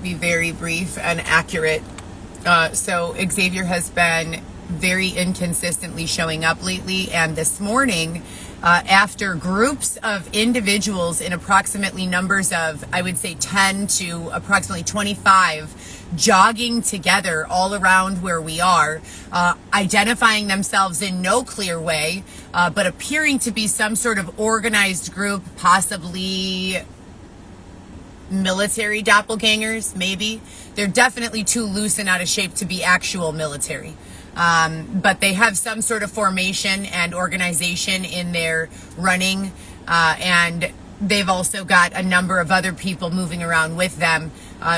be very brief and accurate. So Xavier has been very inconsistently showing up lately, and this morning, after groups of individuals in approximately numbers of, I would say 10 to approximately 25, jogging together all around where we are, identifying themselves in no clear way, but appearing to be some sort of organized group, possibly military doppelgangers, maybe. They're definitely too loose and out of shape to be actual military. But they have some sort of formation and organization in their running, and they've also got a number of other people moving around with them.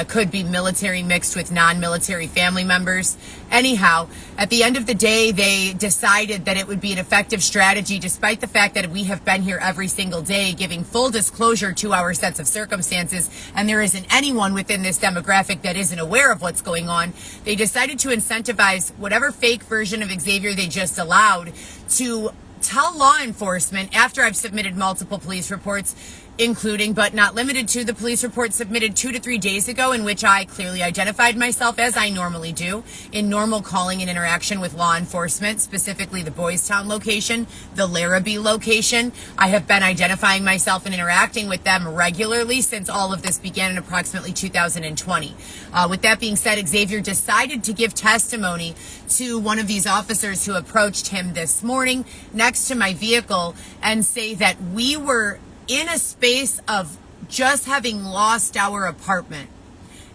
Could be military mixed with non-military family members. Anyhow, at the end of the day, they decided that it would be an effective strategy, despite the fact that we have been here every single day giving full disclosure to our sets of circumstances, and there isn't anyone within this demographic that isn't aware of what's going on. They decided to incentivize whatever fake version of Xavier they just allowed to tell law enforcement, after I've submitted multiple police reports, including but not limited to the police report submitted 2 to 3 days ago, in which I clearly identified myself, as I normally do, in normal calling and interaction with law enforcement, specifically the Boys Town location, the Larrabee location. I have been identifying myself and interacting with them regularly since all of this began in approximately 2020. With that being said, Xavier decided to give testimony to one of these officers who approached him this morning next to my vehicle and say that we were in a space of just having lost our apartment.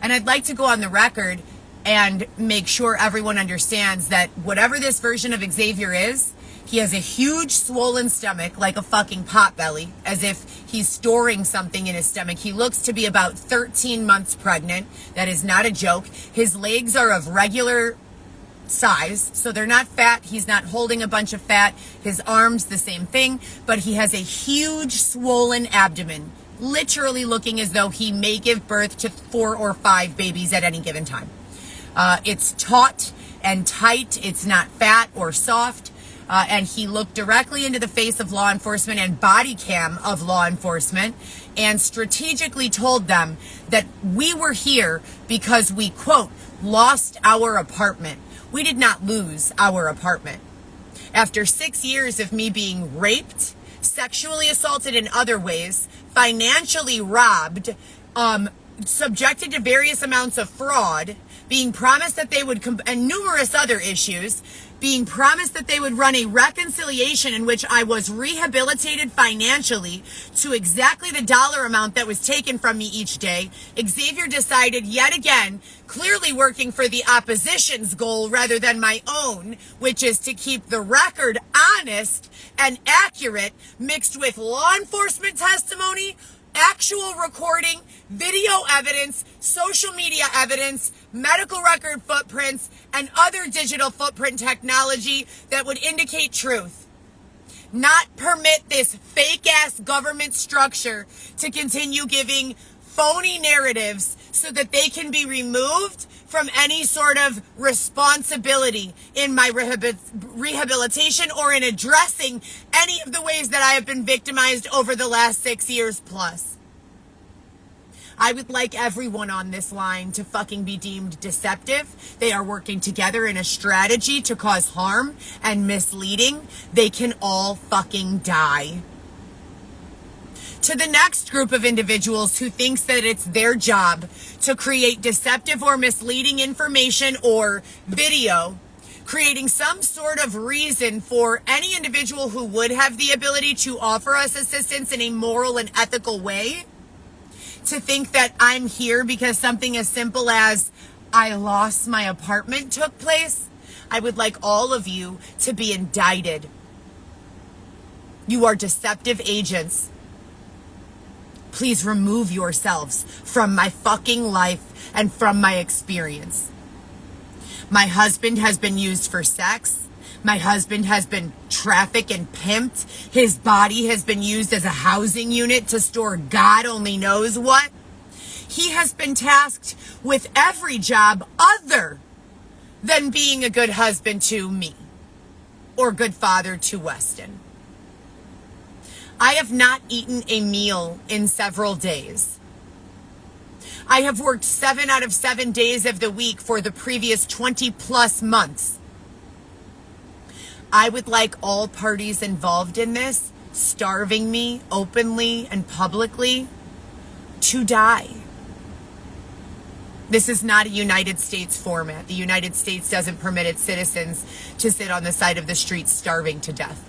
And I'd like to go on the record and make sure everyone understands that whatever this version of Xavier is, he has a huge swollen stomach, like a fucking potbelly, as if he's storing something in his stomach. He looks to be about 13 months pregnant. That is not a joke. His legs are of regular size, so they're not fat. He's not holding a bunch of fat. His arms, the same thing, but he has a huge swollen abdomen, literally looking as though he may give birth to 4 or 5 babies at any given time. It's taut and tight. It's not fat or soft. And he looked directly into the face of law enforcement and body cam of law enforcement and strategically told them that we were here because we, quote, lost our apartment. We did not lose our apartment. After 6 years of me being raped, sexually assaulted in other ways, financially robbed, subjected to various amounts of fraud, being promised that they would, and numerous other issues, being promised that they would run a reconciliation in which I was rehabilitated financially to exactly the dollar amount that was taken from me each day, Xavier decided yet again, clearly working for the opposition's goal rather than my own, which is to keep the record honest and accurate, mixed with law enforcement testimony, actual recording, video evidence, social media evidence, medical record footprints, and other digital footprint technology that would indicate truth. Not permit this fake-ass government structure to continue giving phony narratives so that they can be removed from any sort of responsibility in my rehabilitation or in addressing any of the ways that I have been victimized over the last 6 years plus. I would like everyone on this line to fucking be deemed deceptive. They are working together in a strategy to cause harm and misleading. They can all fucking die. To the next group of individuals who thinks that it's their job to create deceptive or misleading information or video, creating some sort of reason for any individual who would have the ability to offer us assistance in a moral and ethical way, to think that I'm here because something as simple as I lost my apartment took place. I would like all of you to be indicted. You are deceptive agents. Please remove yourselves from my fucking life and from my experience. My husband has been used for sex. My husband has been trafficked and pimped. His body has been used as a housing unit to store God only knows what. He has been tasked with every job other than being a good husband to me or good father to Weston. I have not eaten a meal in several days. I have worked 7 out of 7 days of the week for the previous 20 plus months. I would like all parties involved in this, starving me openly and publicly, to die. This is not a United States format. The United States doesn't permit its citizens to sit on the side of the street starving to death.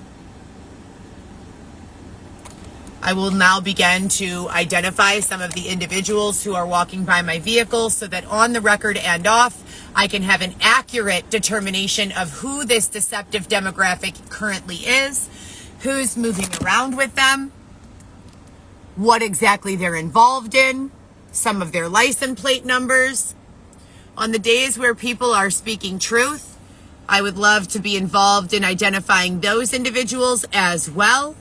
I will now begin to identify some of the individuals who are walking by my vehicle so that on the record and off, I can have an accurate determination of who this deceptive demographic currently is, who's moving around with them, what exactly they're involved in, some of their license plate numbers. On the days where people are speaking truth, I would love to be involved in identifying those individuals as well.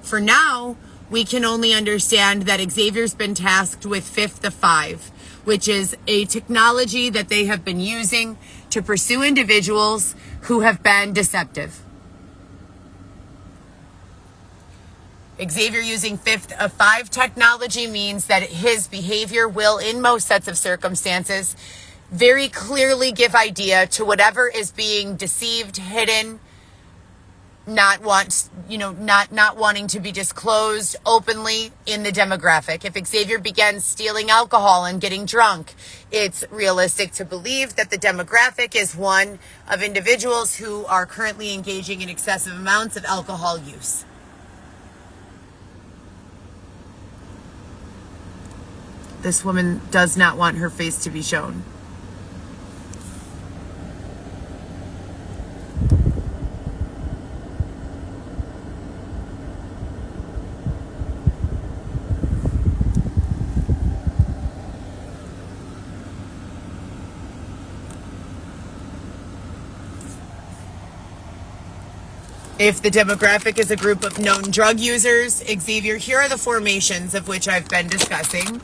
For now, we can only understand that Xavier's been tasked with Fifth of Five, which is a technology that they have been using to pursue individuals who have been deceptive. Xavier using Fifth of Five technology means that his behavior will, in most sets of circumstances, very clearly give idea to whatever is being deceived, hidden, not wanting to be disclosed openly in the demographic. If Xavier begins stealing alcohol and getting drunk, it's realistic to believe that the demographic is one of individuals who are currently engaging in excessive amounts of alcohol use. This woman does not want her face to be shown. If the demographic is a group of known drug users, Xavier, here are the formations of which I've been discussing.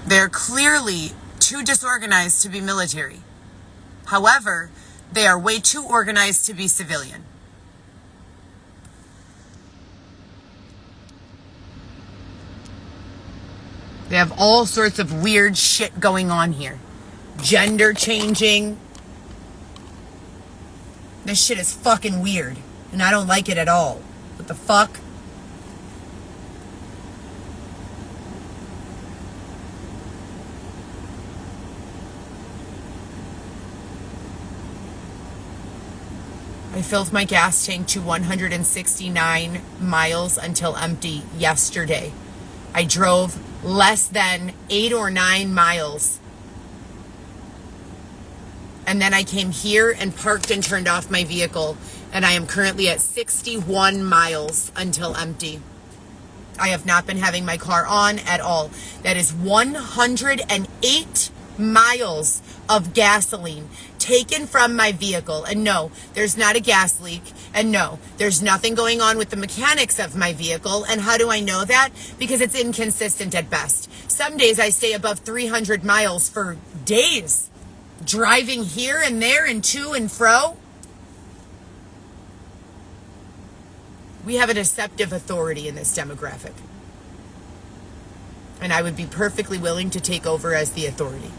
They're clearly too disorganized to be military. However, they are way too organized to be civilian. They have all sorts of weird shit going on here. Gender changing. This shit is fucking weird. And I don't like it at all. What the fuck? I filled my gas tank to 169 miles until empty yesterday. I drove less than 8 or 9 miles. And then I came here and parked and turned off my vehicle. And I am currently at 61 miles until empty. I have not been having my car on at all. That is 108 miles of gasoline taken from my vehicle. And no, there's not a gas leak. And no, there's nothing going on with the mechanics of my vehicle. And how do I know that? Because it's inconsistent at best. Some days I stay above 300 miles for days, driving here and there and to and fro. We have a deceptive authority in this demographic. And I would be perfectly willing to take over as the authority.